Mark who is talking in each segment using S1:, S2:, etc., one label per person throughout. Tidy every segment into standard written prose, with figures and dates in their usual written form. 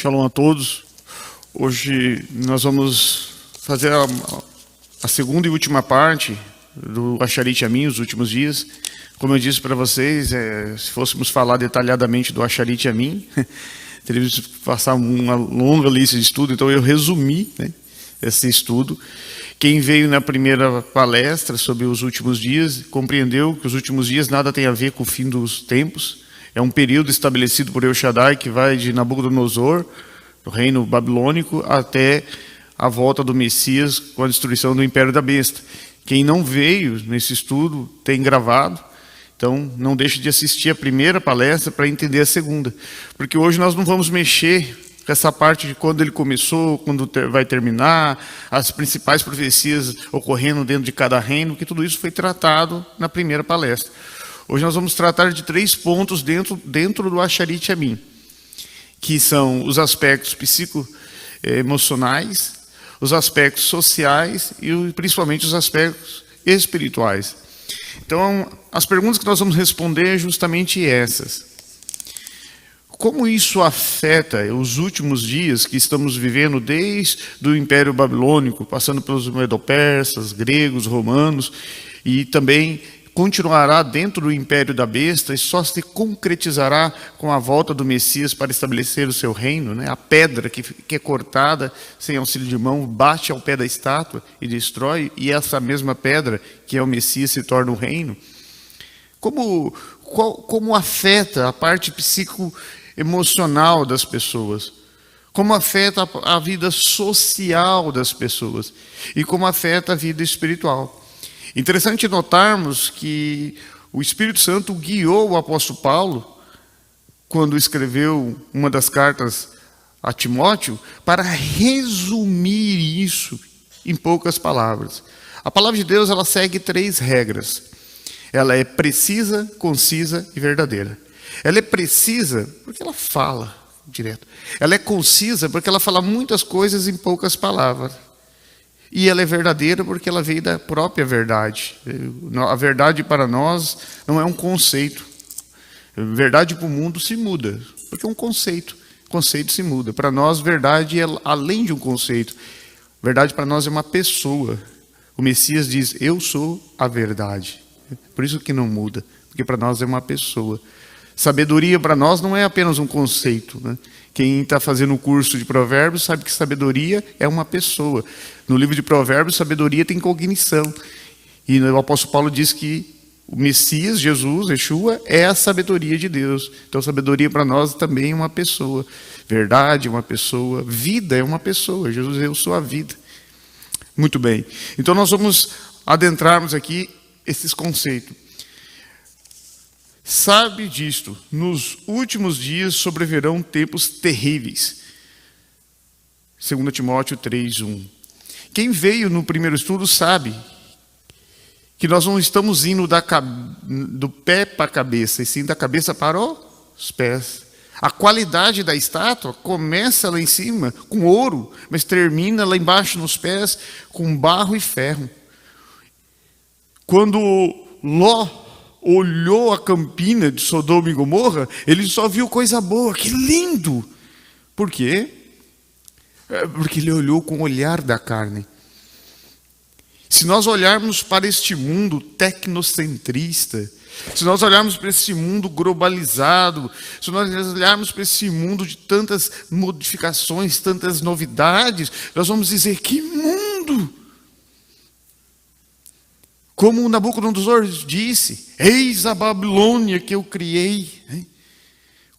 S1: Shalom a todos. Hoje nós vamos fazer a segunda e última parte do Acharit Yamin, os últimos dias. Como eu disse para vocês, se fôssemos falar detalhadamente do Acharit Yamin, teríamos que passar uma longa lista de estudo, então eu resumi, esse estudo. Quem veio na primeira palestra sobre os últimos dias, compreendeu que os últimos dias nada tem a ver com o fim dos tempos. É um período estabelecido por El Shaddai que vai de Nabucodonosor, do reino babilônico, até a volta do Messias com a destruição do Império da Besta. Quem não veio nesse estudo tem gravado, então não deixe de assistir a primeira palestra para entender a segunda. Porque hoje nós não vamos mexer com essa parte de quando ele começou, quando vai terminar, as principais profecias ocorrendo dentro de cada reino, que tudo isso foi tratado na primeira palestra. Hoje nós vamos tratar de 3 pontos dentro do Acharit Yamin, que são os aspectos psicoemocionais, os aspectos sociais e principalmente os aspectos espirituais. Então, as perguntas que nós vamos responder é justamente essas. Como isso afeta os últimos dias que estamos vivendo desde o Império Babilônico, passando pelos medo-persas, gregos, romanos, e também continuará dentro do Império da Besta e só se concretizará com a volta do Messias para estabelecer o seu reino, A pedra que é cortada sem auxílio de mão bate ao pé da estátua e destrói, e essa mesma pedra, que é o Messias, se torna o reino. Como afeta a parte psicoemocional das pessoas? Como afeta a vida social das pessoas? E como afeta a vida espiritual? Interessante notarmos que o Espírito Santo guiou o apóstolo Paulo, quando escreveu uma das cartas a Timóteo, para resumir isso em poucas palavras. A palavra de Deus, ela segue 3 regras. Ela é precisa, concisa e verdadeira. Ela é precisa porque ela fala direto. Ela é concisa porque ela fala muitas coisas em poucas palavras. E ela é verdadeira porque ela veio da própria verdade. A verdade para nós não é um conceito. Verdade para o mundo se muda, porque é um conceito. Conceito se muda. Para nós, verdade é além de um conceito. Verdade para nós é uma pessoa. O Messias diz, eu sou a verdade. Por isso que não muda, porque para nós é uma pessoa. Sabedoria para nós não é apenas um conceito, Quem está fazendo o curso de provérbios sabe que sabedoria é uma pessoa. No livro de provérbios, sabedoria tem cognição. E o apóstolo Paulo diz que o Messias, Jesus, Yeshua, é a sabedoria de Deus. Então, sabedoria para nós também é uma pessoa. Verdade é uma pessoa. Vida é uma pessoa. Jesus, eu sou a vida. Muito bem. Então, nós vamos adentrarmos aqui esses conceitos. Sabe disto, nos últimos dias sobrevirão tempos terríveis. 2 Timóteo 3:1. Quem veio no primeiro estudo sabe que nós não estamos indo do pé para a cabeça, e sim da cabeça para os pés. A qualidade da estátua começa lá em cima com ouro, mas termina lá embaixo nos pés com barro e ferro. Quando Ló olhou a campina de Sodoma e Gomorra, ele só viu coisa boa, que lindo! Por quê? Porque ele olhou com o olhar da carne. Se nós olharmos para este mundo tecnocentrista, se nós olharmos para esse mundo globalizado, se nós olharmos para esse mundo de tantas modificações, tantas novidades, nós vamos dizer, que mundo! Como Nabucodonosor disse, eis a Babilônia que eu criei.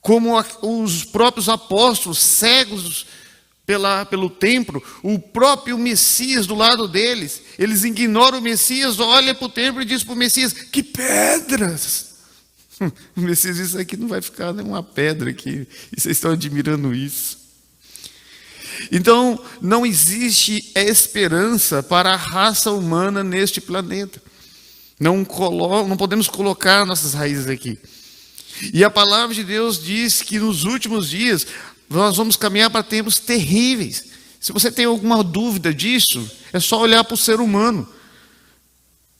S1: Como os próprios apóstolos, cegos pelo templo, o próprio Messias do lado deles, eles ignoram o Messias, olha para o templo e diz para o Messias, que pedras! O Messias diz, isso aqui não vai ficar nenhuma pedra aqui, e vocês estão admirando isso. Então, não existe esperança para a raça humana neste planeta. Não podemos colocar nossas raízes aqui. E a palavra de Deus diz que nos últimos dias nós vamos caminhar para tempos terríveis. Se você tem alguma dúvida disso, é só olhar para o ser humano.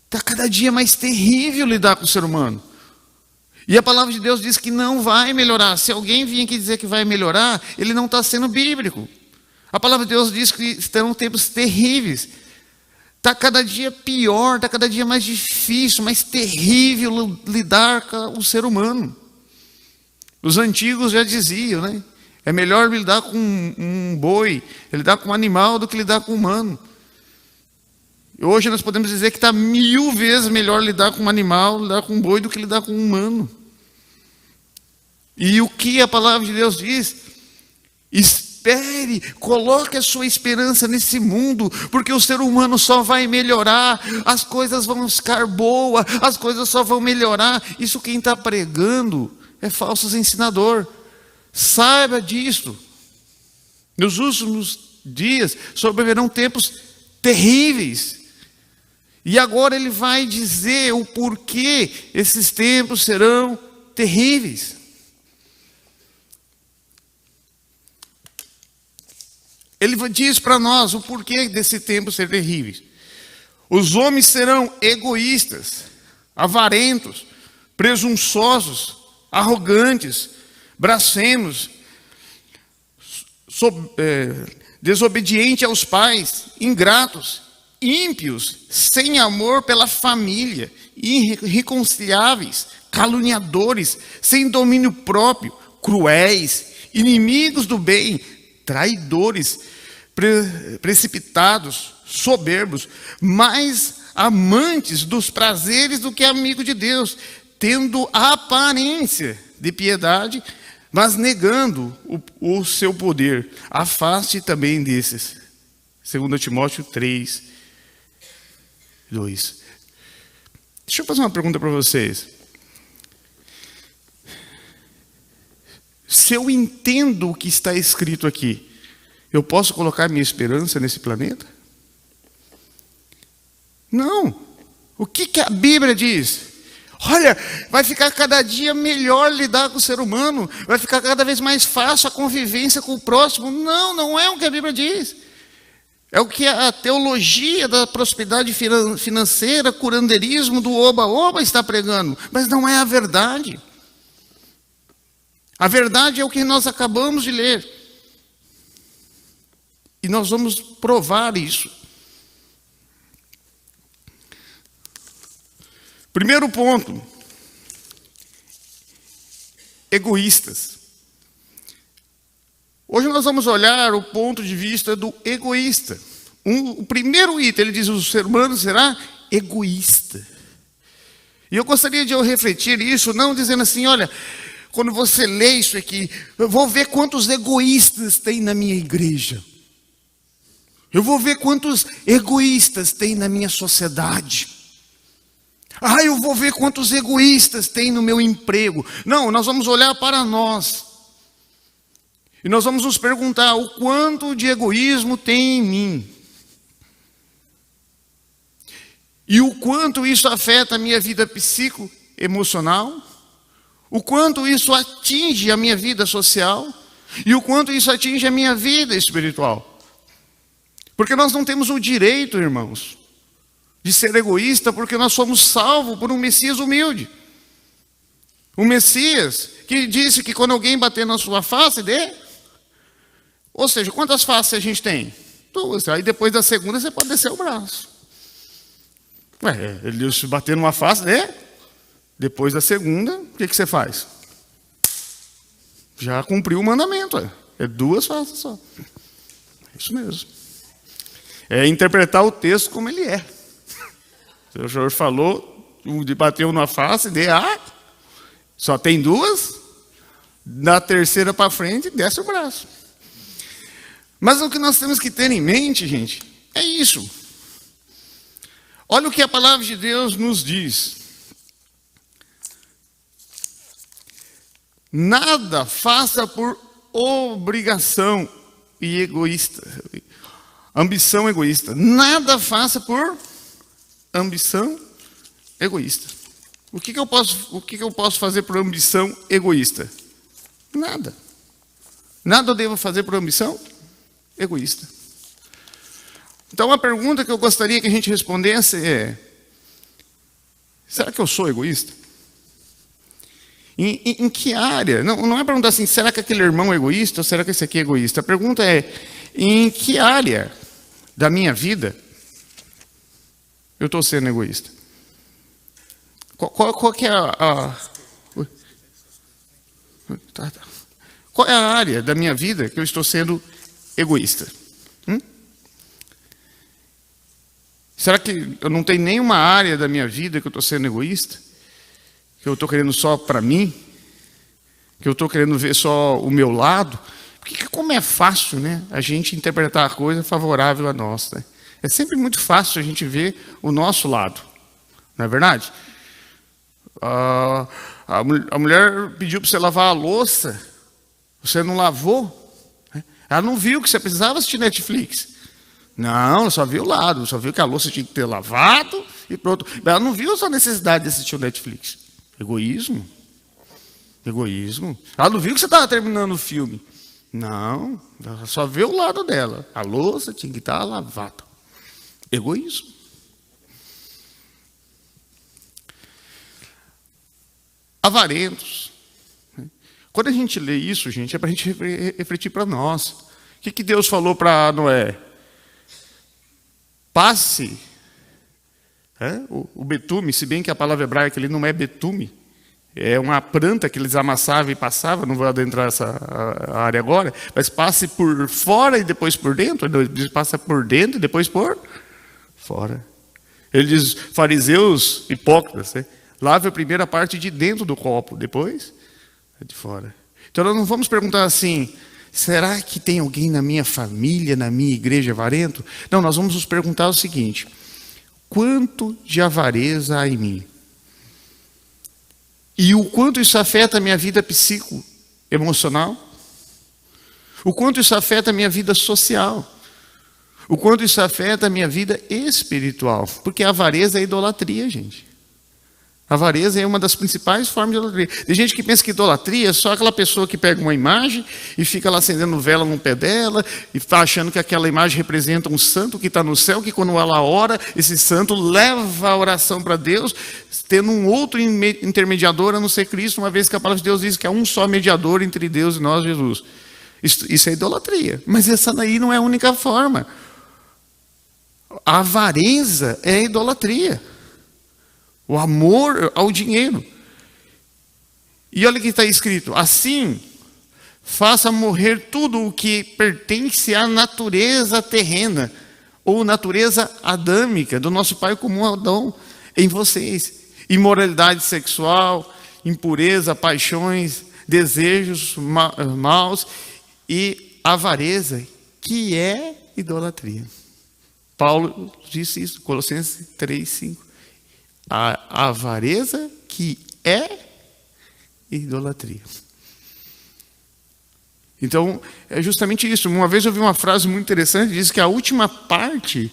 S1: Está cada dia mais terrível lidar com o ser humano. E a palavra de Deus diz que não vai melhorar. Se alguém vir aqui dizer que vai melhorar, ele não está sendo bíblico. A palavra de Deus diz que estarão tempos terríveis. Está cada dia pior, está cada dia mais difícil, mais terrível lidar com o ser humano. Os antigos já diziam, né? É melhor lidar com um boi, lidar com um animal, do que lidar com um humano. Hoje nós podemos dizer que está 1000 vezes melhor lidar com um animal, lidar com um boi, do que lidar com um humano. E o que a palavra de Deus diz? Espere, coloque a sua esperança nesse mundo, porque o ser humano só vai melhorar, as coisas vão ficar boas, as coisas só vão melhorar. Isso quem está pregando é falsos ensinador. Saiba disso. Nos últimos dias sobrevirão tempos terríveis. E agora ele vai dizer o porquê esses tempos serão terríveis. Ele diz para nós o porquê desse tempo ser terrível. Os homens serão egoístas, avarentos, presunçosos, arrogantes, blasfemos, desobedientes aos pais, ingratos, ímpios, sem amor pela família, irreconciliáveis, caluniadores, sem domínio próprio, cruéis, inimigos do bem, traidores, precipitados, soberbos, mais amantes dos prazeres do que amigos de Deus, tendo a aparência de piedade, mas negando o seu poder. Afaste também desses. 2 Timóteo 3, 2. Deixa eu fazer uma pergunta para vocês. Se eu entendo o que está escrito aqui, eu posso colocar minha esperança nesse planeta? Não. O que a Bíblia diz? Olha, vai ficar cada dia melhor lidar com o ser humano, vai ficar cada vez mais fácil a convivência com o próximo. Não, não é o que a Bíblia diz. É o que a teologia da prosperidade financeira, curanderismo, do oba-oba está pregando. Mas não é a verdade. A verdade é o que nós acabamos de ler. E nós vamos provar isso. Primeiro ponto. Egoístas. Hoje nós vamos olhar o ponto de vista do egoísta. O primeiro item, ele diz, o ser humano será egoísta. E eu gostaria de refletir isso, não dizendo assim, olha, quando você lê isso aqui, eu vou ver quantos egoístas tem na minha igreja. Eu vou ver quantos egoístas tem na minha sociedade. Eu vou ver quantos egoístas tem no meu emprego. Não, nós vamos olhar para nós. E nós vamos nos perguntar o quanto de egoísmo tem em mim. E o quanto isso afeta a minha vida psicoemocional. O quanto isso atinge a minha vida social. E o quanto isso atinge a minha vida espiritual. Porque nós não temos o direito, irmãos, de ser egoísta, porque nós somos salvos por um Messias humilde. Um Messias que disse que quando alguém bater na sua face, dê. Ou seja, quantas faces a gente tem? 2. Aí depois da segunda você pode descer o braço. Ele se bater numa face, dê. Depois da segunda, o que você faz? Já cumpriu o mandamento. É 2 faces só. É isso mesmo. É interpretar o texto como ele é. O senhor falou, bateu numa face, só tem 2, da terceira para frente, desce o braço. Mas o que nós temos que ter em mente, gente, é isso. Olha o que a palavra de Deus nos diz. Nada faça por obrigação e ambição egoísta. Nada faça por ambição egoísta. O que eu posso fazer por ambição egoísta? Nada. Nada eu devo fazer por ambição egoísta. Então a pergunta que eu gostaria que a gente respondesse é: será que eu sou egoísta? Em que área? Não é perguntar assim, será que aquele irmão é egoísta ou será que esse aqui é egoísta? A pergunta é, em que área da minha vida eu estou sendo egoísta? Qual que é Qual é a área da minha vida que eu estou sendo egoísta? Será que eu não tenho nenhuma área da minha vida que eu estou sendo egoísta? Que eu estou querendo só para mim? Que eu estou querendo ver só o meu lado? Porque como é fácil, né, a gente interpretar a coisa favorável a nós, né? É sempre muito fácil a gente ver o nosso lado, não é verdade? A mulher pediu para você lavar a louça, você não lavou, né? Ela não viu que você precisava assistir Netflix. Não, só viu o lado, só viu que a louça tinha que ter lavado e pronto. Ela não viu a sua necessidade de assistir o Netflix. Egoísmo. Egoísmo. Ela não viu que você estava terminando o filme. Não, ela só viu o lado dela. A louça tinha que estar lavada. Egoísmo. Avarentos. Quando a gente lê isso, gente, é para a gente refletir para nós. O que Deus falou para Noé? Passe o betume, se bem que a palavra hebraica ali não é betume, é uma planta que eles amassavam e passavam, não vou adentrar essa área agora, mas passe por fora e depois por dentro, ele diz passa por dentro e depois por fora. Ele diz, fariseus hipócritas, né? Lave a primeira parte de dentro do copo, depois de fora. Então nós não vamos perguntar assim, será que tem alguém na minha família, na minha igreja avarento? Não, nós vamos nos perguntar o seguinte, quanto de avareza há em mim? E o quanto isso afeta a minha vida psico-emocional? O quanto isso afeta a minha vida social? O quanto isso afeta a minha vida espiritual? Porque a avareza é idolatria, gente. A avareza é uma das principais formas de idolatria. Tem gente que pensa que idolatria é só aquela pessoa que pega uma imagem e fica lá acendendo vela no pé dela e está achando que aquela imagem representa um santo que está no céu, que quando ela ora, esse santo leva a oração para Deus, tendo um outro intermediador a não ser Cristo, uma vez que a palavra de Deus diz que há um só mediador entre Deus e nós, Jesus. Isso é idolatria. Mas essa daí não é a única forma. A avareza é a idolatria. O amor ao dinheiro. E olha o que está escrito. Assim, faça morrer tudo o que pertence à natureza terrena, ou natureza adâmica, do nosso pai comum Adão, em vocês. Imoralidade sexual, impureza, paixões, desejos maus e avareza, que é idolatria. Paulo disse isso, Colossenses 3:5. A avareza que é idolatria. Então, é justamente isso. Uma vez eu vi uma frase muito interessante, diz que a última parte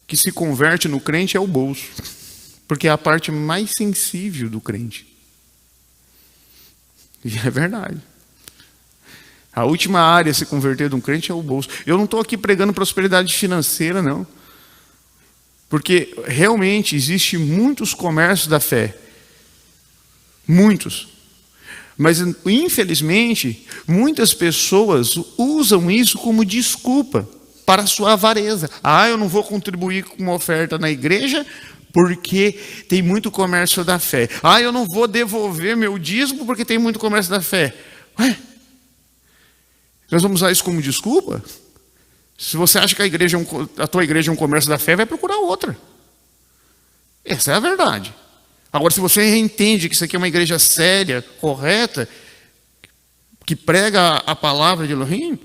S1: que se converte no crente é o bolso, porque é a parte mais sensível do crente. E é verdade. A última área a se converter de um crente é o bolso. Eu não estou aqui pregando prosperidade financeira, não. Porque realmente existe muitos comércios da fé. Muitos. Mas, infelizmente, muitas pessoas usam isso como desculpa para a sua avareza. Eu não vou contribuir com uma oferta na igreja porque tem muito comércio da fé. Eu não vou devolver meu dízimo porque tem muito comércio da fé. Nós vamos usar isso como desculpa? Se você acha que a tua igreja é um comércio da fé, vai procurar outra. Essa é a verdade. Agora, se você entende que isso aqui é uma igreja séria, correta, que prega a palavra de Elohim,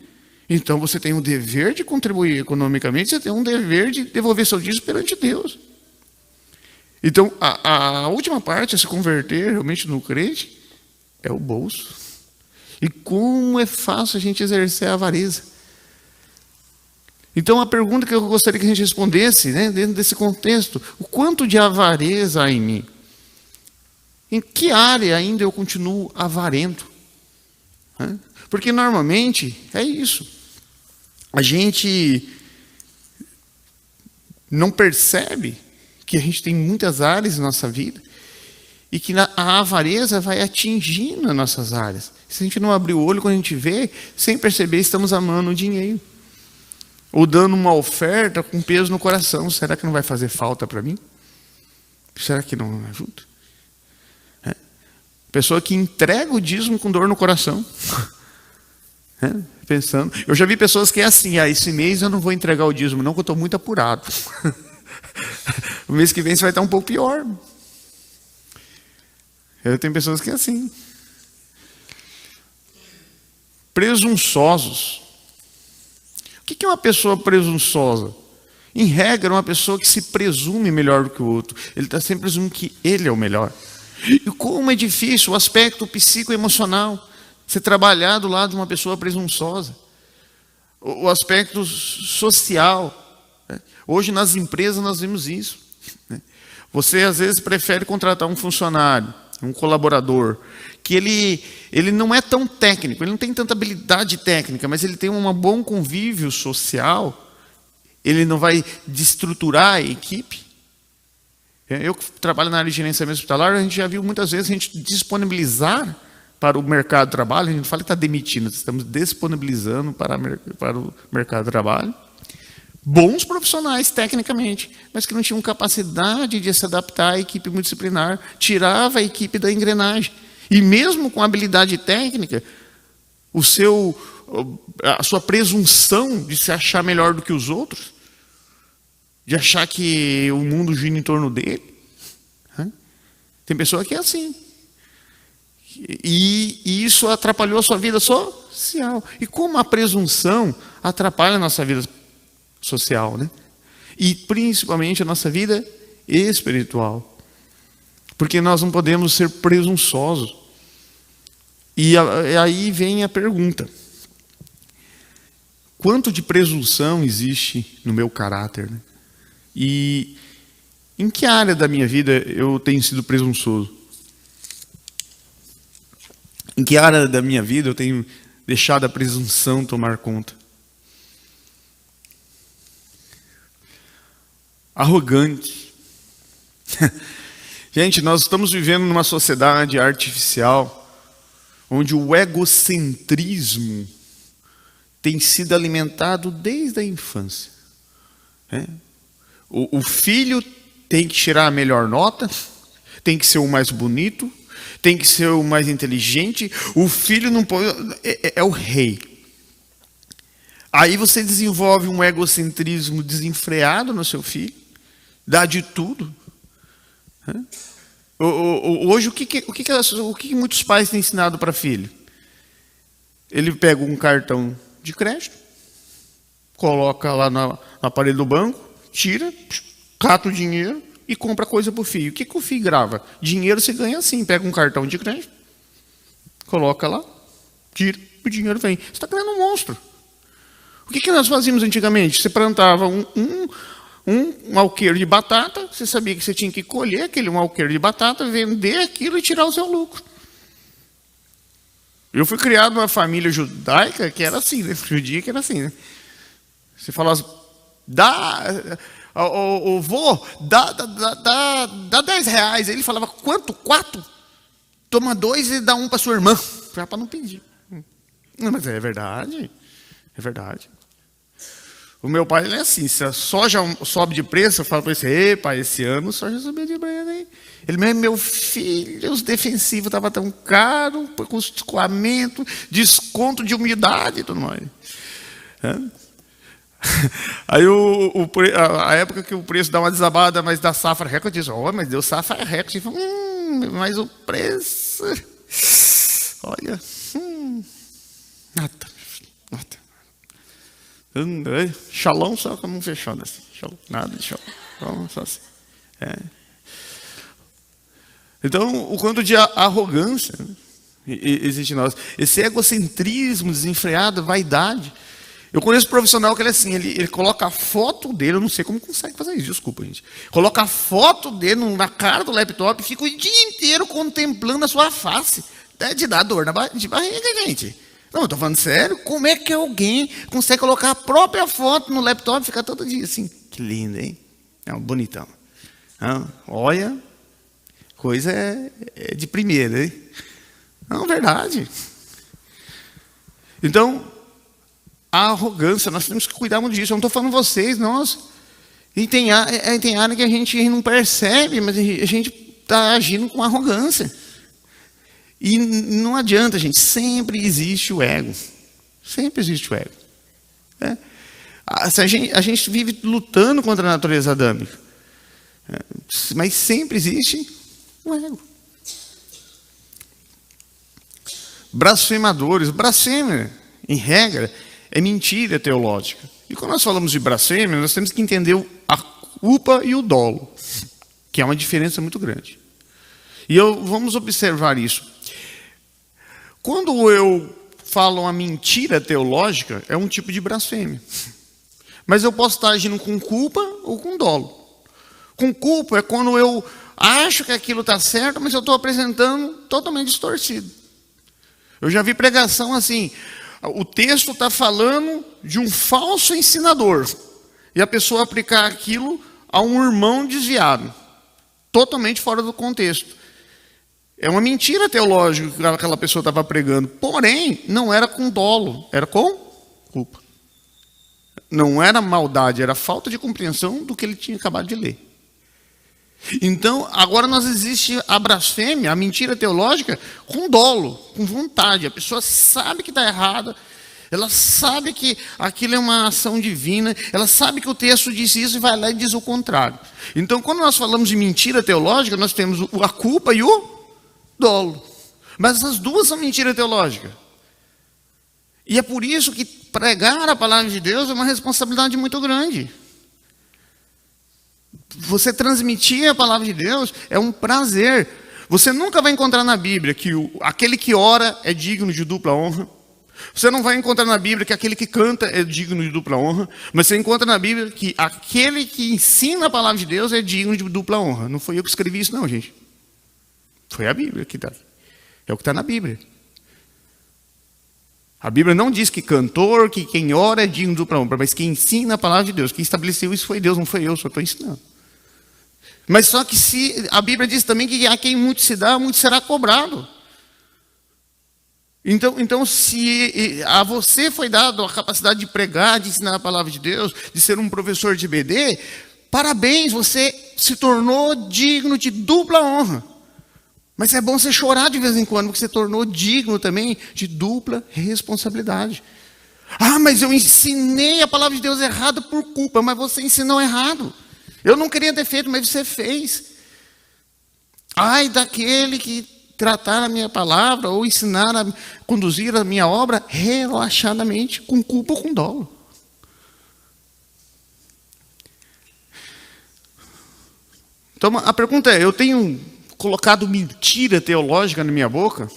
S1: então você tem o dever de contribuir economicamente, você tem um dever de devolver seu dízimo perante Deus. Então, a última parte a se converter realmente no crente é o bolso. E como é fácil a gente exercer a avareza. Então, a pergunta que eu gostaria que a gente respondesse, né, dentro desse contexto, o quanto de avareza há em mim? Em que área ainda eu continuo avarento? Porque normalmente é isso. A gente não percebe que a gente tem muitas áreas na nossa vida E que a avareza vai atingindo as nossas áreas. Se a gente não abrir o olho, quando a gente vê, sem perceber, estamos amando o dinheiro. Ou dando uma oferta com peso no coração. Será que não vai fazer falta para mim? Será que não ajuda? Pessoa que entrega o dízimo com dor no coração. Pensando. Eu já vi pessoas que é assim, esse mês eu não vou entregar o dízimo não, porque eu estou muito apurado. O mês que vem você vai estar um pouco pior. Eu tenho pessoas que é assim. Presunçosos. O que é uma pessoa presunçosa? Em regra, uma pessoa que se presume melhor do que o outro. Ele está sempre presumindo que ele é o melhor. E como é difícil o aspecto psicoemocional, você trabalhar do lado de uma pessoa presunçosa. O aspecto social. Hoje nas empresas nós vemos isso. Você às vezes prefere contratar um funcionário, um colaborador, que ele não é tão técnico, ele não tem tanta habilidade técnica, mas ele tem um bom convívio social, ele não vai destruturar a equipe. Eu que trabalho na área de gerenciamento hospitalar, a gente já viu muitas vezes a gente disponibilizar para o mercado de trabalho, a gente não fala que está demitindo, estamos disponibilizando para o mercado de trabalho, bons profissionais tecnicamente, mas que não tinham capacidade de se adaptar à equipe multidisciplinar, tirava a equipe da engrenagem. E mesmo com habilidade técnica, a sua presunção de se achar melhor do que os outros, de achar que o mundo gira em torno dele. Tem pessoa que é assim. E isso atrapalhou a sua vida social. E como a presunção atrapalha a nossa vida social, né? E principalmente a nossa vida espiritual. Porque nós não podemos ser presunçosos. E aí vem a pergunta: quanto de presunção existe no meu caráter, né? E em que área da minha vida eu tenho sido presunçoso? Em que área da minha vida eu tenho deixado a presunção tomar conta? Arrogante. Gente, nós estamos vivendo numa sociedade artificial onde o egocentrismo tem sido alimentado desde a infância. O filho tem que tirar a melhor nota, tem que ser o mais bonito, tem que ser o mais inteligente. O filho não pode, é o rei. Aí você desenvolve um egocentrismo desenfreado no seu filho, dá de tudo. Hoje, o que muitos pais têm ensinado para filho? Ele pega um cartão de crédito, coloca lá na parede do banco, tira, cata o dinheiro e compra coisa para o filho. O que o filho grava? Dinheiro você ganha assim, pega um cartão de crédito, coloca lá, tira, o dinheiro vem. Você está criando um monstro. O que nós fazíamos antigamente? Você plantava um alqueiro de batata, você sabia que você tinha que colher aquele alqueiro de batata, vender aquilo e tirar o seu lucro. Eu fui criado numa família judaica que era assim, né? Judia que era assim, né? Você falava, vô, dá 10 reais. Ele falava, quanto? 4? Toma 2 e dá 1 para sua irmã. Para não pedir. Não, mas é verdade. É verdade. O meu pai, ele é assim, se a soja sobe de preço, eu falo para ele, ei pai, esse ano a soja subiu de preço, hein? Ele mesmo, meu filho, os defensivos estavam tão caros, com escoamento, desconto de umidade e tudo mais. Aí a época que o preço dá uma desabada, mas da safra recorde, diz, mas deu safra recorde. Mas o preço, olha, nada. Shalom só como fechado assim. Shalom, nada de shalom. Só assim. Então, o quanto de arrogância existe em nós. Esse egocentrismo desenfreado, vaidade. Eu conheço um profissional que ele é assim, ele coloca a foto dele, eu não sei como consegue fazer isso, desculpa, gente. Coloca a foto dele na cara do laptop e fica o dia inteiro contemplando a sua face. De dar dor de barriga, gente. Não, eu estou falando sério. Como é que alguém consegue colocar a própria foto no laptop e ficar todo dia assim? Que lindo, hein? É um bonitão. Olha, Coisa é de primeira, hein? Não, verdade. Então, a arrogância, nós temos que cuidar muito disso. Eu não estou falando vocês, nós. E tem área que a gente não percebe, mas a gente está agindo com arrogância. E não adianta, gente. Sempre existe o ego. Sempre existe o ego. É. A gente vive lutando contra a natureza adâmica. Mas sempre existe o ego. Blasfemadores. Blasfêmia, em regra, é mentira teológica. E quando nós falamos de blasfêmia, nós temos que entender a culpa e o dolo, que é uma diferença muito grande. E vamos observar isso. Quando eu falo uma mentira teológica, é um tipo de blasfêmia. Mas eu posso estar agindo com culpa ou com dolo. Com culpa é quando eu acho que aquilo está certo, mas eu estou apresentando totalmente distorcido. Eu já vi pregação assim, o texto está falando de um falso ensinador, e a pessoa aplicar aquilo a um irmão desviado, totalmente fora do contexto. É uma mentira teológica que aquela pessoa estava pregando, porém, não era com dolo, era com culpa. Não era maldade, era falta de compreensão do que ele tinha acabado de ler. Então, agora existe a blasfêmia, a mentira teológica, com dolo, com vontade. A pessoa sabe que está errada, ela sabe que aquilo é uma ação divina, ela sabe que o texto diz isso e vai lá e diz o contrário. Então, quando nós falamos de mentira teológica, nós temos a culpa e o dolo. Mas as duas são mentira teológica. E é por isso que pregar a palavra de Deus é uma responsabilidade muito grande. Você transmitir a palavra de Deus é um prazer. Você nunca vai encontrar na Bíblia que aquele que ora é digno de dupla honra. Você não vai encontrar na Bíblia que aquele que canta é digno de dupla honra. Mas você encontra na Bíblia que aquele que ensina a palavra de Deus é digno de dupla honra. Não foi eu que escrevi isso não, gente. Foi a Bíblia que está. É o que está na Bíblia. A Bíblia não diz que cantor, que quem ora é digno de dupla honra, mas quem ensina a palavra de Deus, quem estabeleceu isso foi Deus, não foi eu, só estou ensinando. Mas só que se a Bíblia diz também que a quem muito se dá, muito será cobrado. Então se a você foi dado a capacidade de pregar, de ensinar a palavra de Deus, de ser um professor de BD, parabéns, você se tornou digno de dupla honra. Mas é bom você chorar de vez em quando, porque você tornou digno também de dupla responsabilidade. Ah, mas eu ensinei a palavra de Deus errada por culpa, mas você ensinou errado. Eu não queria ter feito, mas você fez. Ai daquele que tratar a minha palavra ou ensinar a conduzir a minha obra relaxadamente, com culpa ou com dolo. Então a pergunta é, eu tenho colocado mentira teológica na minha boca,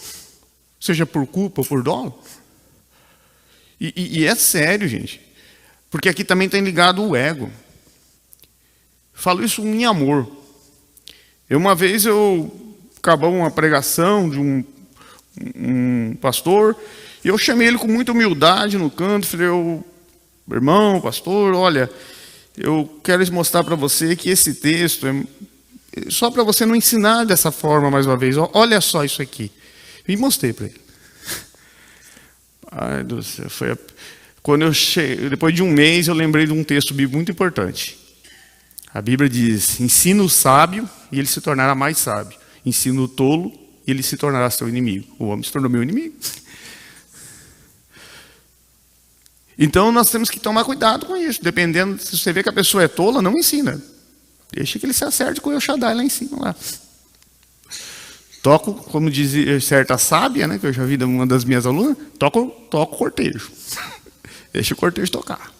S1: seja por culpa ou por dolo? E é sério, gente, porque aqui também tem ligado o ego. Falo isso em amor. Uma vez acabou uma pregação de um pastor, e eu chamei ele com muita humildade no canto, falei, irmão, pastor, olha, eu quero mostrar para você que esse texto é só para você não ensinar dessa forma mais uma vez. Olha só isso aqui. E mostrei para ele. Ai do céu, quando eu cheguei, depois de um mês, eu lembrei de um texto bíblico muito importante. A Bíblia diz, ensina o sábio e ele se tornará mais sábio. Ensina o tolo e ele se tornará seu inimigo. O homem se tornou meu inimigo. Então nós temos que tomar cuidado com isso. Dependendo, se você vê que a pessoa é tola, não ensina. Deixa que ele se acerte com o El Shaddai lá em cima. Lá. Toco, como diz certa sábia, né, que eu já vi de uma das minhas alunas, toco o cortejo. Deixa o cortejo tocar.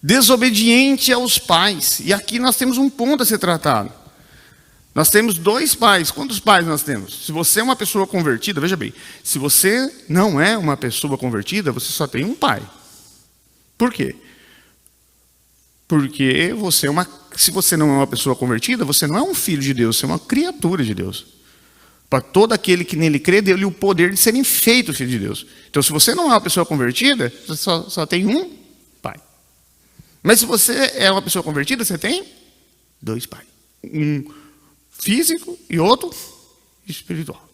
S1: Desobediente aos pais. E aqui nós temos um ponto a ser tratado. Nós temos 2 pais. Quantos pais nós temos? Se você é uma pessoa convertida, veja bem, se você não é uma pessoa convertida, você só tem um pai. Por quê? Porque se você não é uma pessoa convertida, você não é um filho de Deus, você é uma criatura de Deus. Para todo aquele que nele crê, deu-lhe o poder de serem feitos filho de Deus. Então, se você não é uma pessoa convertida, você só tem um pai. Mas se você é uma pessoa convertida, você tem 2 pais. físico e outro espiritual.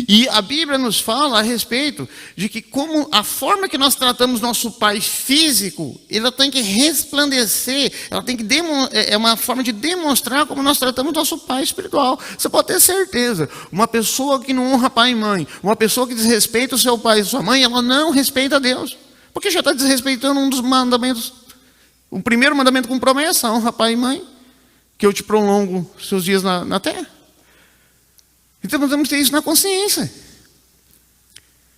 S1: E a Bíblia nos fala a respeito de que como a forma que nós tratamos nosso pai físico, ela tem que resplandecer, ela tem que é uma forma de demonstrar como nós tratamos nosso pai espiritual. Você pode ter certeza, uma pessoa que não honra pai e mãe, uma pessoa que desrespeita o seu pai e sua mãe, ela não respeita a Deus, porque já está desrespeitando um dos mandamentos. O primeiro mandamento com promessa: honra pai e mãe, que eu te prolongo seus dias na terra. Então nós temos que ter isso na consciência.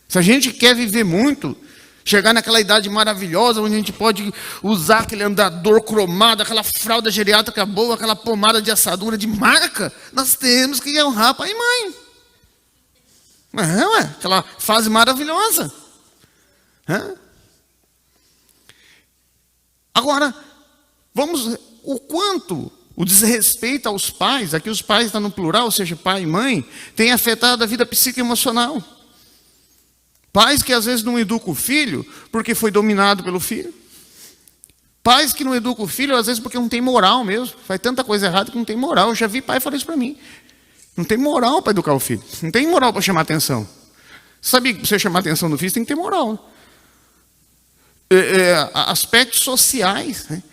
S1: Se a gente quer viver muito, chegar naquela idade maravilhosa, onde a gente pode usar aquele andador cromado, aquela fralda geriátrica boa, aquela pomada de assadura de marca, nós temos que honrar pai e mãe. Não é? Aquela fase maravilhosa. Agora, o quanto o desrespeito aos pais, aqui os pais estão no plural, ou seja, pai e mãe, tem afetado a vida psicoemocional. Pais que às vezes não educam o filho porque foi dominado pelo filho. Pais que não educam o filho, às vezes porque não tem moral mesmo. Faz tanta coisa errada que não tem moral. Eu já vi pai falar isso para mim. Não tem moral para educar o filho. Não tem moral para chamar atenção. Sabe que para você chamar a atenção do filho, você tem que ter moral. Aspectos sociais, né?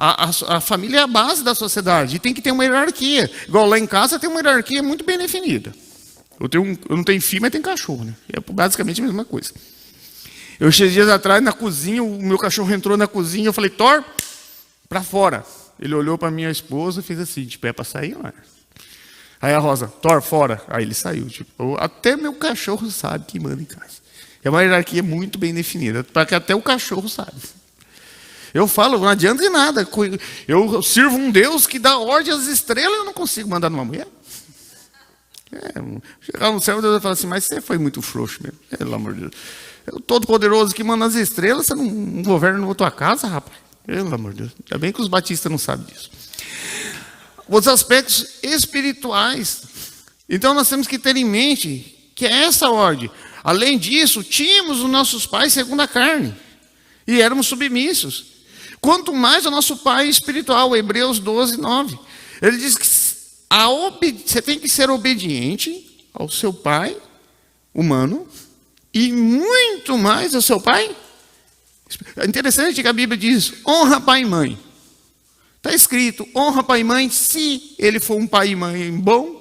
S1: A família é a base da sociedade e tem que ter uma hierarquia. Igual lá em casa tem uma hierarquia muito bem definida. Eu não tenho filho, mas tenho cachorro, né? É basicamente a mesma coisa. Eu cheguei dias atrás na cozinha, o meu cachorro entrou na cozinha, eu falei: Thor, para fora. Ele olhou para minha esposa e fez assim, de pé para sair, não é? Aí a Rosa: Thor, fora. Aí ele saiu. Até meu cachorro sabe que manda em casa. É uma hierarquia muito bem definida, para que até o cachorro sabe. Eu falo, não adianta de nada. Eu sirvo um Deus que dá ordem às estrelas e eu não consigo mandar numa mulher. Chegar no céu, Deus vai falar assim: mas você foi muito frouxo mesmo. Pelo amor de Deus. Eu, Todo-Poderoso que manda as estrelas, você não governa na tua casa, rapaz. Pelo amor de Deus. Ainda bem que os batistas não sabem disso. Os aspectos espirituais. Então nós temos que ter em mente que é essa ordem. Além disso, tínhamos os nossos pais segundo a carne. E éramos submissos. Quanto mais o nosso pai espiritual, Hebreus 12, 9. Ele diz que você tem que ser obediente ao seu pai humano e muito mais ao seu pai. É interessante que a Bíblia diz: honra pai e mãe. Está escrito: honra pai e mãe se ele for um pai e mãe bom.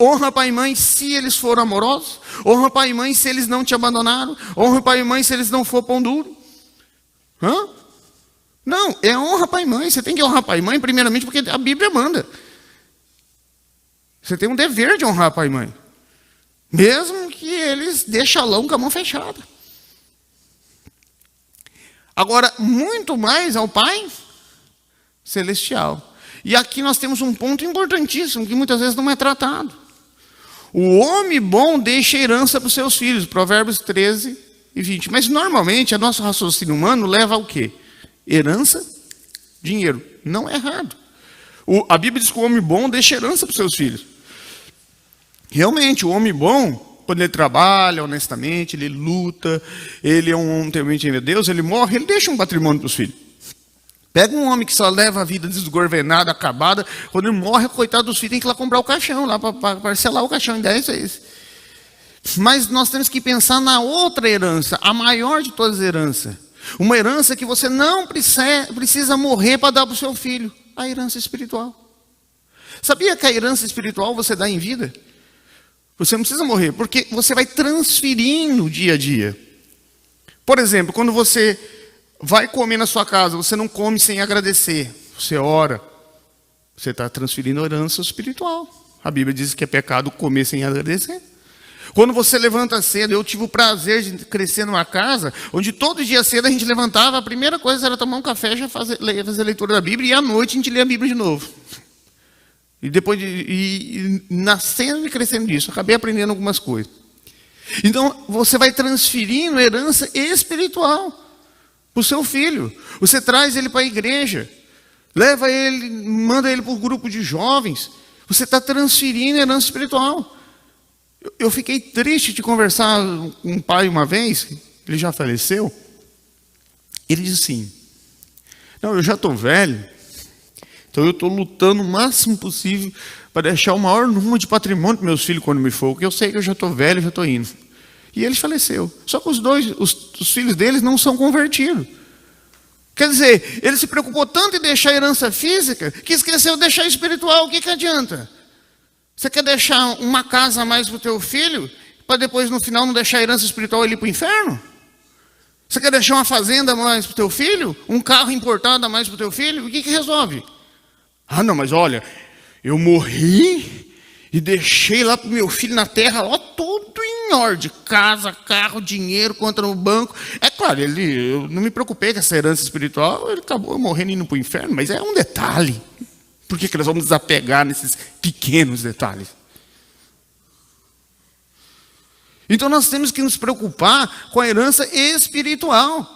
S1: Honra pai e mãe se eles foram amorosos. Honra pai e mãe se eles não te abandonaram. Honra pai e mãe se eles não for pão duro. Não, é honra pai e mãe. Você tem que honrar pai e mãe primeiramente porque a Bíblia manda. Você tem um dever de honrar pai e mãe. Mesmo que eles dê xalão com a mão fechada. Agora, muito mais ao pai celestial. E aqui nós temos um ponto importantíssimo que muitas vezes não é tratado. O homem bom deixa herança para os seus filhos. Provérbios 13 e 20. Mas normalmente, o nosso raciocínio humano leva ao quê? Herança, dinheiro. Não é errado. A Bíblia diz que o homem bom deixa herança para os seus filhos. Realmente, o homem bom, quando ele trabalha honestamente, ele luta, ele é um homem temente a Deus, ele morre, ele deixa um patrimônio para os filhos. Pega um homem que só leva a vida desgovernada, acabada, quando ele morre, coitado dos filhos, tem que ir lá comprar o caixão, lá para parcelar o caixão em 10 vezes. Mas nós temos que pensar na outra herança, a maior de todas as heranças. Uma herança que você não precisa morrer para dar para o seu filho. A herança espiritual. Sabia que a herança espiritual você dá em vida? Você não precisa morrer, porque você vai transferindo dia a dia. Por exemplo, quando você vai comer na sua casa, você não come sem agradecer. Você ora. Você está transferindo a herança espiritual. A Bíblia diz que é pecado comer sem agradecer. Quando você levanta cedo, eu tive o prazer de crescer numa casa onde todo dia cedo a gente levantava, a primeira coisa era tomar um café, já fazer a leitura da Bíblia, e à noite a gente lia a Bíblia de novo. E depois nascendo e crescendo disso, acabei aprendendo algumas coisas. Então, você vai transferindo herança espiritual para o seu filho. Você traz ele para a igreja, leva ele, manda ele para o grupo de jovens. Você está transferindo herança espiritual. Eu fiquei triste de conversar com um pai uma vez, ele já faleceu. Ele disse assim: não, eu já estou velho, Então eu estou lutando o máximo possível para deixar o maior número de patrimônio para meus filhos quando me for, porque eu sei que eu já estou velho, já estou indo. E ele faleceu. Só que os filhos deles não são convertidos. Quer dizer, ele se preocupou tanto em deixar a herança física, que esqueceu de deixar a espiritual. O que adianta? Você quer deixar uma casa a mais para o teu filho, para depois no final não deixar a herança espiritual ele ir para o inferno? Você quer deixar uma fazenda a mais para o teu filho? Um carro importado a mais para o teu filho? O que resolve? Ah, não, mas olha, eu morri e deixei lá para o meu filho na terra, ó, tudo em ordem. Casa, carro, dinheiro, conta no banco. É claro, eu não me preocupei com essa herança espiritual, ele acabou morrendo e indo para o inferno, mas é um detalhe. Por que nós vamos desapegar nesses pequenos detalhes? Então nós temos que nos preocupar com a herança espiritual.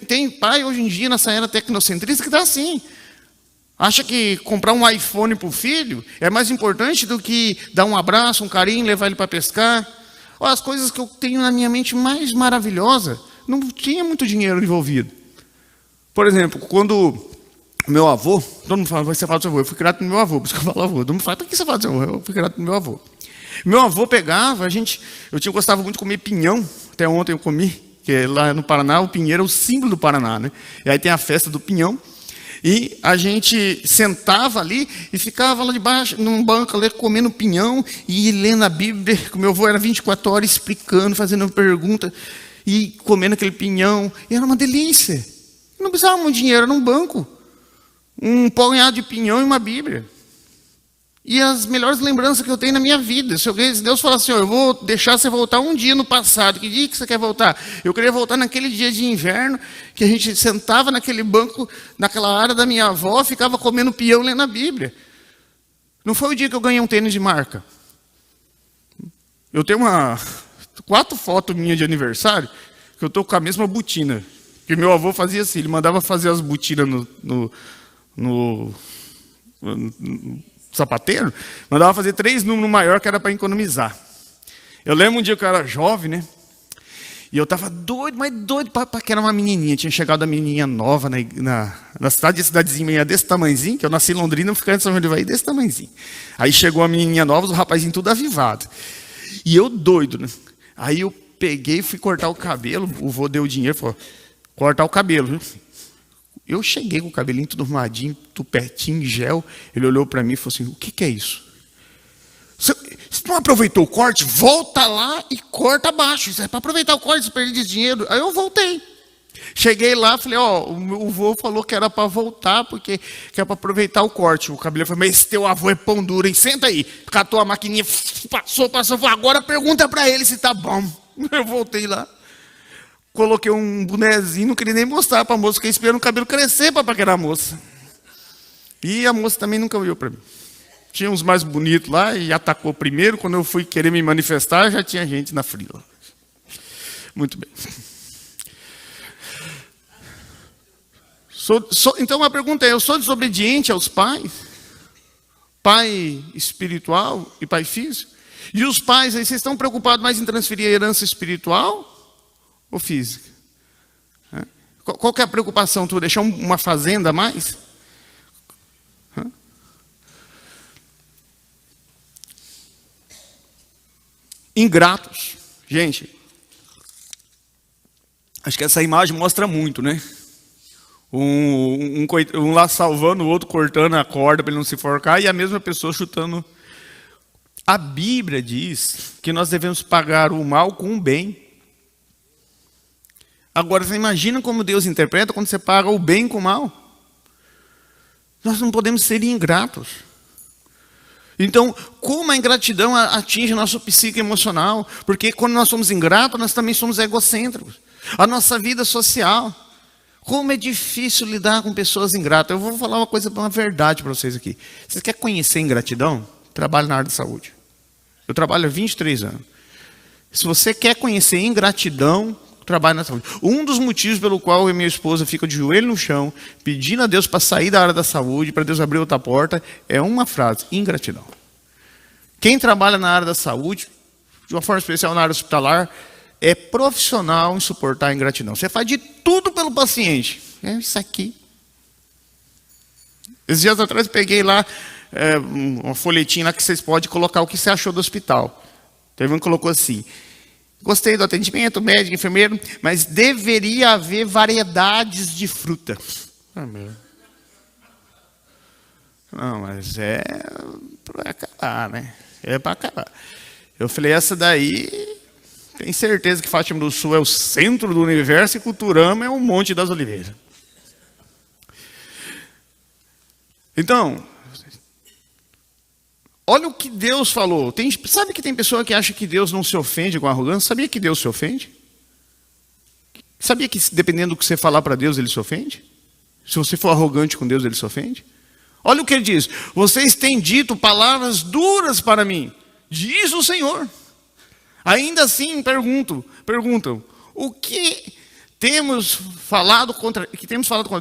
S1: Tem pai hoje em dia, nessa era tecnocentrista, que está assim. Acha que comprar um iPhone para o filho é mais importante do que dar um abraço, um carinho, levar ele para pescar. Olha, as coisas que eu tenho na minha mente mais maravilhosa, não tinha muito dinheiro envolvido. Por exemplo, quando meu avô, todo mundo fala, você fala do seu avô, eu fui criado pelo meu avô, por isso que eu falo avô. Todo mundo fala, por que você fala do seu avô? Eu fui criado pelo meu avô. Meu avô pegava, eu gostava muito de comer pinhão, até ontem eu comi, que lá no Paraná, o pinheiro é o símbolo do Paraná, né? E aí tem a festa do pinhão. E a gente sentava ali e ficava lá debaixo, num banco ali, comendo pinhão e lendo a Bíblia. O meu avô era 24 horas explicando, fazendo pergunta e comendo aquele pinhão. E era uma delícia. Não precisava muito dinheiro, era num banco. Um punhado de pinhão e uma Bíblia. E as melhores lembranças que eu tenho na minha vida. Se Deus falar assim, eu vou deixar você voltar um dia no passado. Que dia que você quer voltar? Eu queria voltar naquele dia de inverno, que a gente sentava naquele banco, naquela área da minha avó, ficava comendo pinhão lendo a Bíblia. Não foi o dia que eu ganhei um tênis de marca. Eu tenho 4 fotos minhas de aniversário, que eu estou com a mesma botina. Que meu avô fazia assim, ele mandava fazer as botinas no sapateiro, mandava fazer 3 números maior, que era para economizar. Eu lembro um dia que eu era jovem, né? E eu estava doido, mas doido para que era uma menininha. Tinha chegado a menininha nova na cidadezinha desse tamanhozinho, que eu nasci em Londrina, eu ficava em São João de Ivaí desse tamanhozinho. Aí chegou a menininha nova, os rapazinhos tudo avivado. E eu doido, né? Aí eu peguei e fui cortar o cabelo, o vô deu o dinheiro, falou, cortar o cabelo, viu? Eu cheguei com o cabelinho tudo arrumadinho, tupetinho, gel. Ele olhou para mim e falou assim, o que é isso? Você não aproveitou o corte? Volta lá e corta abaixo. Isso é para aproveitar o corte, você perdeu dinheiro. Aí eu voltei. Cheguei lá, falei, o vô falou que era para voltar, porque que era para aproveitar o corte. O cabelo falou, mas esse teu avô é pão duro, hein? Senta aí. Catou a maquininha, passou. Falou, agora pergunta para ele se tá bom. Eu voltei lá. Coloquei um bonezinho, não queria nem mostrar para a moça, fiquei esperando o cabelo crescer para paquerar a moça. E a moça também nunca olhou para mim. Tinha uns mais bonitos lá e atacou primeiro. Quando eu fui querer me manifestar, já tinha gente na fila. Muito bem. Então a pergunta é, eu sou desobediente aos pais? Pai espiritual e pai físico? E os pais aí, vocês estão preocupados mais em transferir a herança espiritual ou física? Qual que é a preocupação? Tu deixar uma fazenda a mais? Ingratos. Gente, acho que essa imagem mostra muito, né? Um lá salvando, o outro cortando a corda para ele não se enforcar, e a mesma pessoa chutando. A Bíblia diz que nós devemos pagar o mal com o bem. Agora, você imagina como Deus interpreta quando você paga o bem com o mal? Nós não podemos ser ingratos. Então, como a ingratidão atinge o nosso psique emocional? Porque quando nós somos ingratos, nós também somos egocêntricos. A nossa vida social. Como é difícil lidar com pessoas ingratas. Eu vou falar uma verdade para vocês aqui. Vocês querem conhecer ingratidão? Trabalho na área da saúde. Eu trabalho há 23 anos. Se você quer conhecer ingratidão, trabalho na saúde. Um dos motivos pelo qual eu e minha esposa ficam de joelho no chão, pedindo a Deus para sair da área da saúde, para Deus abrir outra porta, é uma frase: ingratidão. Quem trabalha na área da saúde, de uma forma especial na área hospitalar, é profissional em suportar a ingratidão. Você faz de tudo pelo paciente. É isso aqui. Esses dias atrás peguei lá uma folhetinha lá que vocês podem colocar o que você achou do hospital. Teve um que colocou assim: gostei do atendimento, médico, enfermeiro, mas deveria haver variedades de fruta. Não, mas é para acabar, né? É para acabar. Eu falei, essa daí, tem certeza que Fátima do Sul é o centro do universo e Culturama é o Monte das Oliveiras. Então, olha o que Deus falou. Sabe que tem pessoa que acha que Deus não se ofende com arrogância? Sabia que Deus se ofende? Sabia que dependendo do que você falar para Deus, Ele se ofende? Se você for arrogante com Deus, Ele se ofende? Olha o que Ele diz: vocês têm dito palavras duras para mim, diz o Senhor. Ainda assim perguntam, o que temos falado contra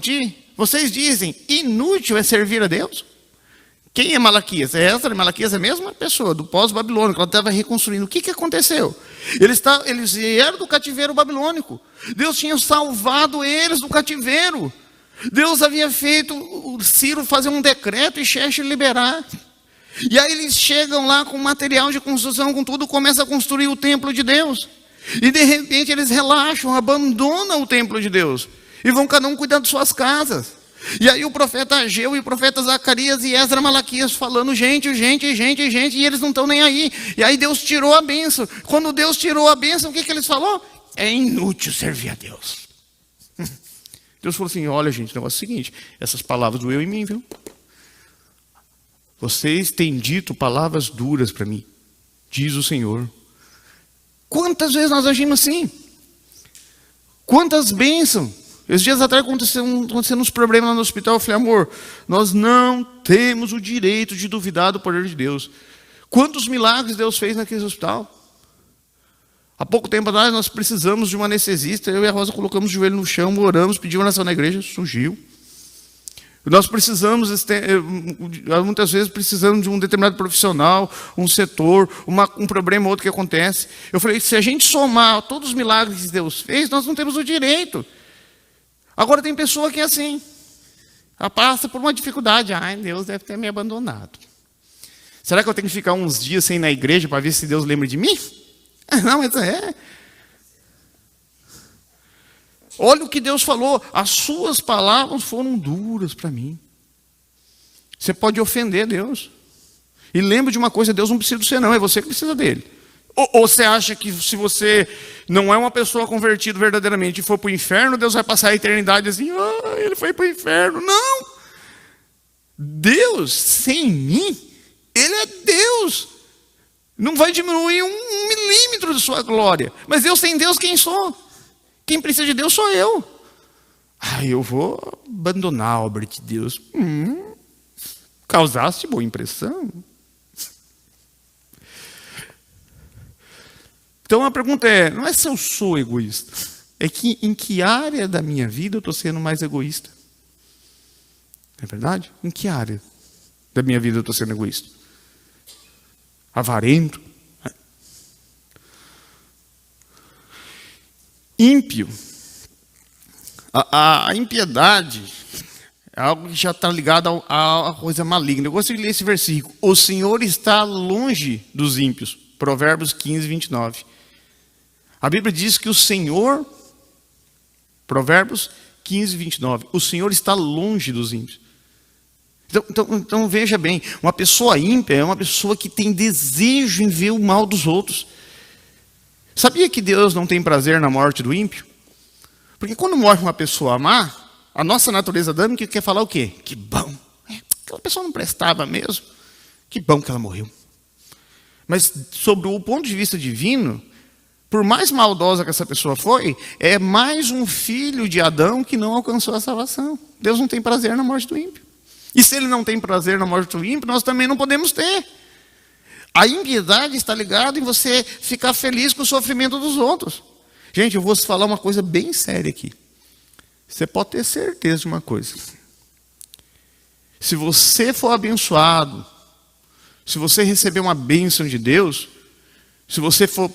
S1: ti? Vocês dizem, inútil é servir a Deus? Quem é Malaquias? É Esdras. Malaquias é a mesma pessoa, do pós-babilônico. Ela estava reconstruindo. O que aconteceu? Eles vieram do cativeiro babilônico. Deus tinha salvado eles do cativeiro. Deus havia feito o Ciro fazer um decreto e Xerxes liberar. E aí eles chegam lá com material de construção, com tudo, começam a construir o templo de Deus. E de repente eles relaxam, abandonam o templo de Deus. E vão cada um cuidar de suas casas. E aí o profeta Ageu e o profeta Zacarias e Esdras Malaquias falando, gente, e eles não estão nem aí. E aí Deus tirou a bênção. Quando Deus tirou a bênção, o que eles falaram? É inútil servir a Deus. Deus falou assim, olha gente, o negócio é o seguinte, essas palavras doeu em mim, viu? Vocês têm dito palavras duras para mim, diz o Senhor. Quantas vezes nós agimos assim? Quantas bênçãos? Esses dias atrás acontecendo uns problemas lá no hospital. Eu falei, amor, nós não temos o direito de duvidar do poder de Deus. Quantos milagres Deus fez naquele hospital? Há pouco tempo atrás nós precisamos de uma anestesista. Eu e a Rosa colocamos o joelho no chão, oramos, pedimos oração na igreja, surgiu. Nós precisamos, muitas vezes precisamos de um determinado profissional, um setor, um problema ou outro que acontece. Eu falei, se a gente somar todos os milagres que Deus fez, nós não temos o direito. Agora tem pessoa que é assim, ela passa por uma dificuldade. Ai, Deus deve ter me abandonado. Será que eu tenho que ficar uns dias sem ir na igreja para ver se Deus lembra de mim? Não, mas é. Olha o que Deus falou, as suas palavras foram duras para mim. Você pode ofender Deus. E lembre de uma coisa, Deus não precisa de você não, é você que precisa dele. Ou você acha que se você não é uma pessoa convertida verdadeiramente e for para o inferno, Deus vai passar a eternidade assim, ele foi para o inferno. Não! Deus, sem mim, Ele é Deus. Não vai diminuir um milímetro de sua glória. Mas eu sem Deus, quem sou? Quem precisa de Deus sou eu. Eu vou abandonar a obra de Deus. Causaste boa impressão. Então a pergunta não é se eu sou egoísta, é que em que área da minha vida eu estou sendo mais egoísta? É verdade? Em que área da minha vida eu estou sendo egoísta? Avarento? Ímpio. A impiedade é algo que já está ligado a coisa maligna. Eu gosto de ler esse versículo. O Senhor está longe dos ímpios. Provérbios 15, 29. A Bíblia diz que o Senhor, Provérbios 15, 29, o Senhor está longe dos ímpios. Então veja bem, uma pessoa ímpia é uma pessoa que tem desejo em ver o mal dos outros. Sabia que Deus não tem prazer na morte do ímpio? Porque quando morre uma pessoa má, a nossa natureza adâmica quer falar o quê? Que bom, aquela pessoa não prestava mesmo, que bom que ela morreu. Mas sobre o ponto de vista divino, por mais maldosa que essa pessoa foi, é mais um filho de Adão que não alcançou a salvação. Deus não tem prazer na morte do ímpio. E se Ele não tem prazer na morte do ímpio, nós também não podemos ter. A impiedade está ligada em você ficar feliz com o sofrimento dos outros. Gente, eu vou te falar uma coisa bem séria aqui. Você pode ter certeza de uma coisa. Se você for abençoado, se você receber uma bênção de Deus, se você for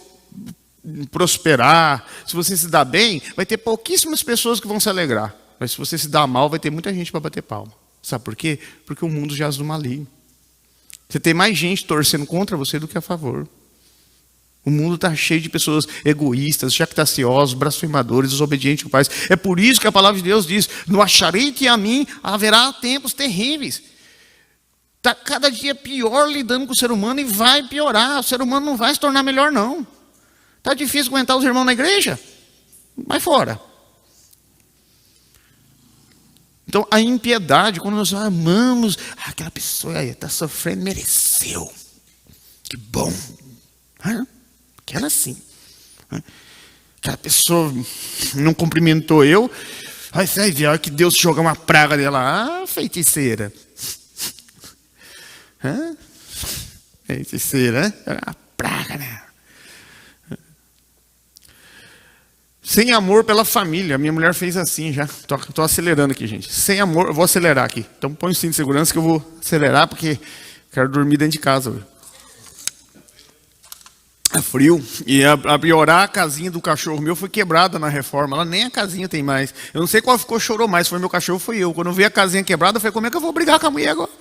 S1: prosperar, se você se dar bem, vai ter pouquíssimas pessoas que vão se alegrar. Mas se você se dar mal, vai ter muita gente para bater palma. Sabe por quê? Porque o mundo jaz do maligno. Você tem mais gente torcendo contra você do que a favor. O mundo está cheio de pessoas egoístas, jactaciosos, blasfemadores, desobedientes aos pais. É por isso que a palavra de Deus diz: no acharei que a mim haverá tempos terríveis. Está cada dia pior lidando com o ser humano e vai piorar. O ser humano não vai se tornar melhor, não. Está difícil aguentar os irmãos na igreja? Vai fora. Então, a impiedade, quando nós amamos, aquela pessoa está sofrendo, mereceu. Que bom. Aquela sim. Aquela pessoa não cumprimentou eu. Aí você vai ver, olha que Deus joga uma praga dela. Feiticeira. Feiticeira, é uma praga, né? Sem amor pela família. Minha mulher fez assim já. Estou acelerando aqui, gente. Sem amor, eu vou acelerar aqui. Então põe o cinto de segurança que eu vou acelerar, porque quero dormir dentro de casa. É frio. E a piorar, a casinha do cachorro meu foi quebrada na reforma. Ela nem a casinha tem mais. Eu não sei qual ficou, chorou mais. Se foi meu cachorro, foi eu. Quando eu vi a casinha quebrada, eu falei, como é que eu vou brigar com a mulher agora?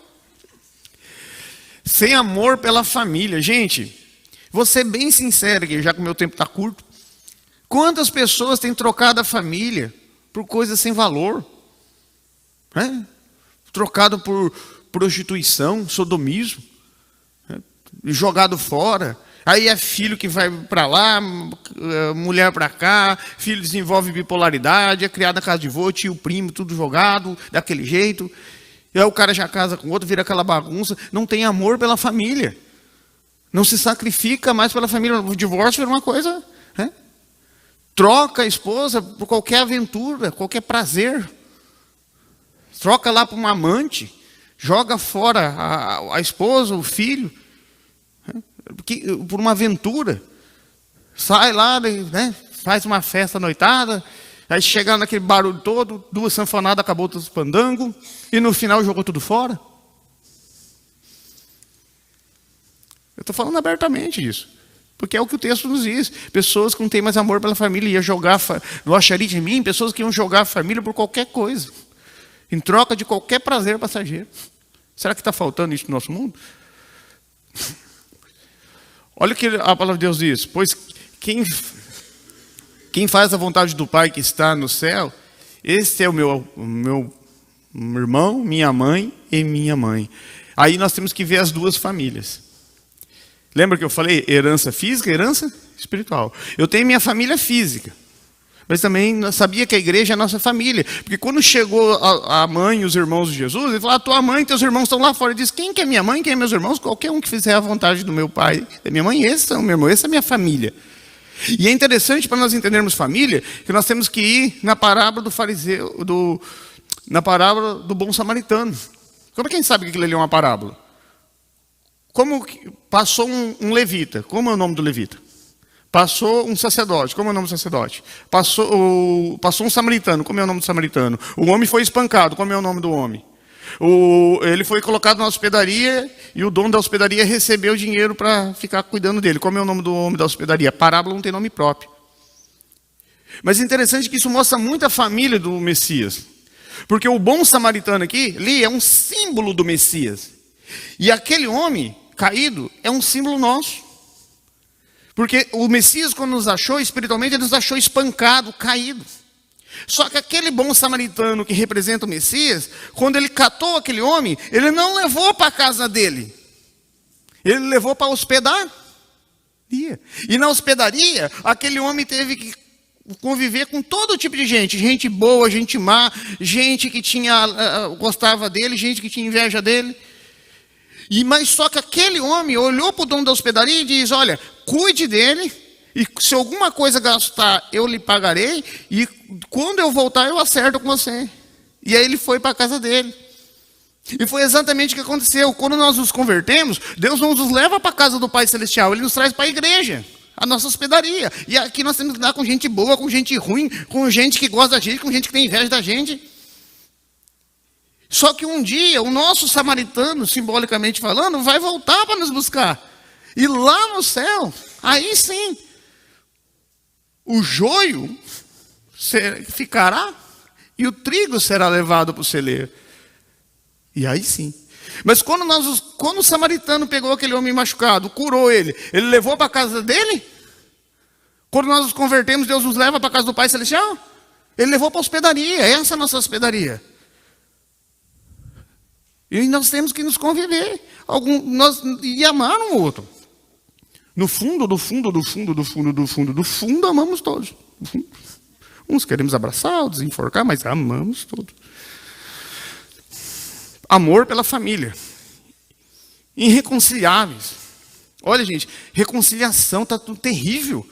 S1: Sem amor pela família. Gente, vou ser bem sincero aqui, já que o meu tempo está curto. Quantas pessoas têm trocado a família por coisas sem valor? Trocado por prostituição, sodomismo, jogado fora. Aí é filho que vai para lá, mulher para cá, filho desenvolve bipolaridade, é criado na casa de avô, tio, primo, tudo jogado, daquele jeito. E aí o cara já casa com outro, vira aquela bagunça. Não tem amor pela família. Não se sacrifica mais pela família. O divórcio era uma coisa... Troca a esposa por qualquer aventura, qualquer prazer. Troca lá para um amante. Joga fora a esposa, o filho. Por uma aventura. Sai lá, né, faz uma festa noitada. Aí chega naquele barulho todo, 2 sanfonadas, acabou todos os pandangos. E no final jogou tudo fora. Eu estou falando abertamente disso. Porque é o que o texto nos diz. Pessoas que não têm mais amor pela família. Iam jogar, no acharia de mim, pessoas que iam jogar a família por qualquer coisa. Em troca de qualquer prazer passageiro. Será que está faltando isso no nosso mundo? Olha o que a palavra de Deus diz. Pois quem faz a vontade do Pai que está no céu, esse é o meu irmão, minha mãe e minha mãe. Aí nós temos que ver as duas famílias. Lembra que eu falei herança física e herança espiritual? Eu tenho minha família física, mas também sabia que a igreja é a nossa família. Porque quando chegou a mãe e os irmãos de Jesus, ele falou, tua mãe e teus irmãos estão lá fora. Ele disse, quem que é minha mãe, quem é meus irmãos? Qualquer um que fizer a vontade do meu pai é minha mãe, esse é o meu irmão, essa é a minha família. E é interessante para nós entendermos família, que nós temos que ir na parábola do fariseu, na parábola do bom samaritano. Como é que a gente sabe que aquilo ali é uma parábola? Como passou um levita, como é o nome do levita? Passou um sacerdote, como é o nome do sacerdote? Passou um samaritano, como é o nome do samaritano? O homem foi espancado, como é o nome do homem? Ele foi colocado na hospedaria e o dono da hospedaria recebeu dinheiro para ficar cuidando dele. Como é o nome do homem da hospedaria? Parábola não tem nome próprio. Mas é interessante que isso mostra muito a família do Messias. Porque o bom samaritano aqui, ali, é um símbolo do Messias. E aquele homem caído é um símbolo nosso. Porque o Messias, quando nos achou, espiritualmente, ele nos achou espancado, caído. Só que aquele bom samaritano que representa o Messias, quando ele catou aquele homem, ele não levou para a casa dele. Ele levou para hospedar. E na hospedaria, aquele homem teve que conviver com todo tipo de gente. Gente boa, gente má, gente que gostava dele, gente que tinha inveja dele. Mas só que aquele homem olhou para o dono da hospedaria e diz, olha, cuide dele, e se alguma coisa gastar, eu lhe pagarei, e quando eu voltar, eu acerto com você. E aí ele foi para a casa dele. E foi exatamente o que aconteceu. Quando nós nos convertemos, Deus não nos leva para a casa do Pai Celestial, Ele nos traz para a igreja, a nossa hospedaria. E aqui nós temos que lidar com gente boa, com gente ruim, com gente que gosta da gente, com gente que tem inveja da gente. Só que um dia, o nosso samaritano, simbolicamente falando, vai voltar para nos buscar. E lá no céu, aí sim, o joio ficará e o trigo será levado para o celeiro. E aí sim. Mas quando o samaritano pegou aquele homem machucado, curou ele levou para a casa dele? Quando nós nos convertemos, Deus nos leva para a casa do Pai Celestial? Ele levou para a hospedaria, essa é a nossa hospedaria. E nós temos que nos conviver e amar um outro. No fundo, amamos todos. Uns queremos abraçar, outros enforcar, mas amamos todos. Amor pela família. Irreconciliáveis. Olha, gente, reconciliação está tudo terrível.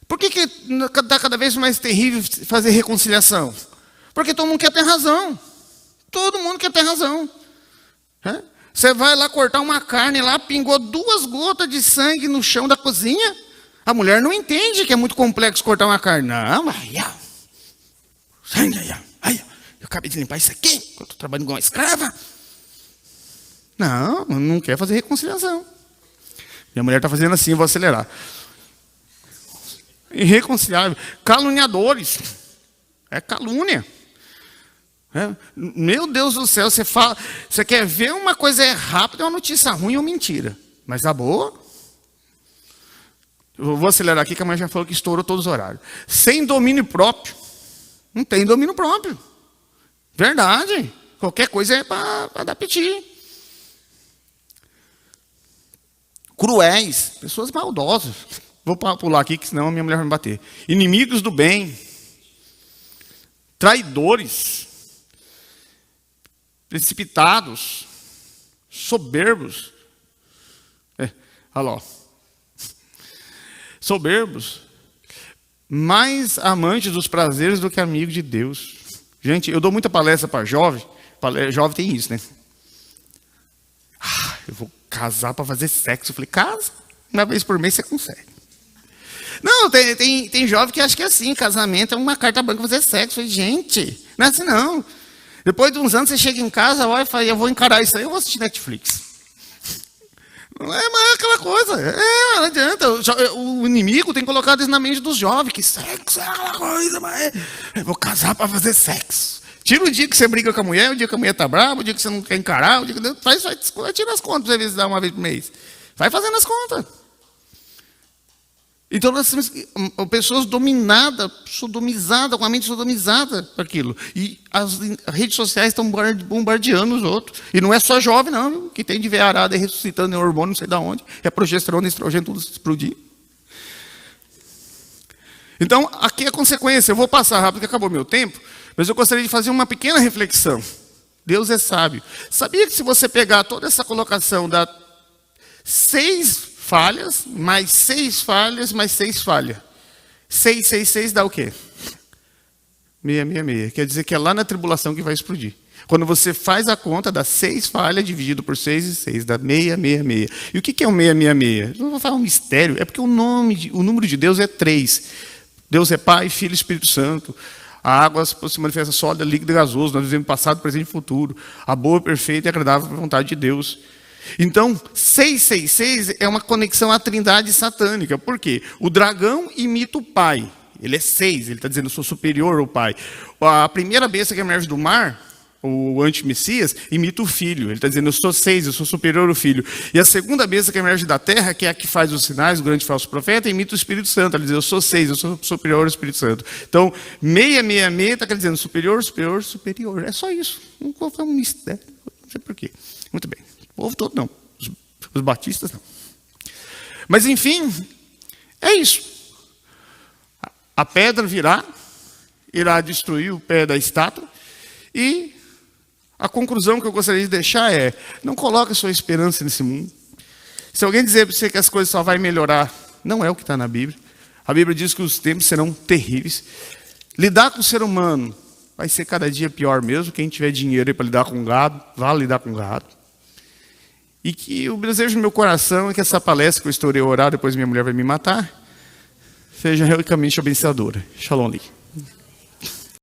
S1: Por que está cada vez mais terrível fazer reconciliação? Porque todo mundo quer ter razão. Todo mundo quer ter razão. Você vai lá cortar uma carne lá, pingou 2 gotas de sangue no chão da cozinha. A mulher não entende que é muito complexo cortar uma carne. Não, sangue, eu acabei de limpar isso aqui, eu estou trabalhando com uma escrava. Não quer fazer reconciliação. Minha mulher está fazendo assim, eu vou acelerar. Irreconciliável. Caluniadores. É calúnia. Meu Deus do céu, você quer ver uma coisa rápida, uma notícia ruim ou mentira. Mas a boa... Eu vou acelerar aqui, que a mãe já falou que estourou todos os horários. Sem domínio próprio. Não tem domínio próprio. Verdade. Qualquer coisa é para dar piti. Cruéis. Pessoas maldosas. Vou pular aqui, que senão a minha mulher vai me bater. Inimigos do bem. Traidores. Precipitados. Soberbos. Olha lá. Soberbos. Mais amantes dos prazeres do que amigos de Deus. Gente, eu dou muita palestra para jovem. Jovem tem isso, né? Eu vou casar para fazer sexo. Eu falei, casa. Uma vez por mês você consegue. Não, tem jovem que acha que é assim. Casamento é uma carta branca para fazer sexo. Eu falei, gente, não é assim não. Depois de uns anos você chega em casa, olha e fala, eu vou encarar isso aí, eu vou assistir Netflix. Não é mais aquela coisa. Não adianta. O inimigo tem colocado isso na mente dos jovens, que sexo é aquela coisa, mas eu vou casar para fazer sexo. Tira o dia que você briga com a mulher, o dia que a mulher está brava, o dia que você não quer encarar, o dia que... vai tirar as contas, às vezes dá uma vez por mês. Vai fazendo as contas. Então nós temos pessoas dominadas, sodomizadas, com a mente sodomizada por aquilo. E as redes sociais estão bombardeando os outros. E não é só jovem, não, que tem de ver arada e ressuscitando em hormônio, não sei de onde. É progesterona, estrogênio, tudo explodir. Então, aqui é a consequência. Eu vou passar rápido, porque acabou meu tempo, mas eu gostaria de fazer uma pequena reflexão. Deus é sábio. Sabia que se você pegar toda essa colocação, dá 6 falhas, mais 6 falhas, mais 6 falhas. 6 dá o quê? 6. Quer dizer que é lá na tribulação que vai explodir. Quando você faz a conta, dá 6 falhas dividido por 6 e 6, dá 6. E o que é o 6? Não vou falar um mistério, é porque o número de Deus é 3. Deus é Pai, Filho e Espírito Santo. A água se manifesta sólida, líquida e gasoso. Nós vivemos passado, presente e futuro. A boa, perfeita e agradável vontade de Deus. Então, 666 é uma conexão à trindade satânica. Por quê? O dragão imita o pai. Ele é 6, ele está dizendo, eu sou superior ao pai. A primeira besta que emerge do mar, o anti-messias, imita o filho. Ele está dizendo, eu sou 6, eu sou superior ao filho. E a segunda besta que emerge da terra, que é a que faz os sinais, o grande falso profeta, imita o Espírito Santo. Ele diz, eu sou 6, eu sou superior ao Espírito Santo. Então, 6 está dizendo superior. É só isso. Não vou falar um mistério, não sei por quê. Muito bem. O povo todo não. Os batistas não. Mas enfim, é isso. A pedra irá destruir o pé da estátua. E a conclusão que eu gostaria de deixar é, não coloque a sua esperança nesse mundo. Se alguém dizer para você que as coisas só vão melhorar, não é o que está na Bíblia. A Bíblia diz que os tempos serão terríveis. Lidar com o ser humano vai ser cada dia pior mesmo. Quem tiver dinheiro para lidar com gado, vá lidar com gado. E que o desejo do meu coração é que essa palestra que eu estourei a orar, depois minha mulher vai me matar, seja realmente abençoadora. Shalom.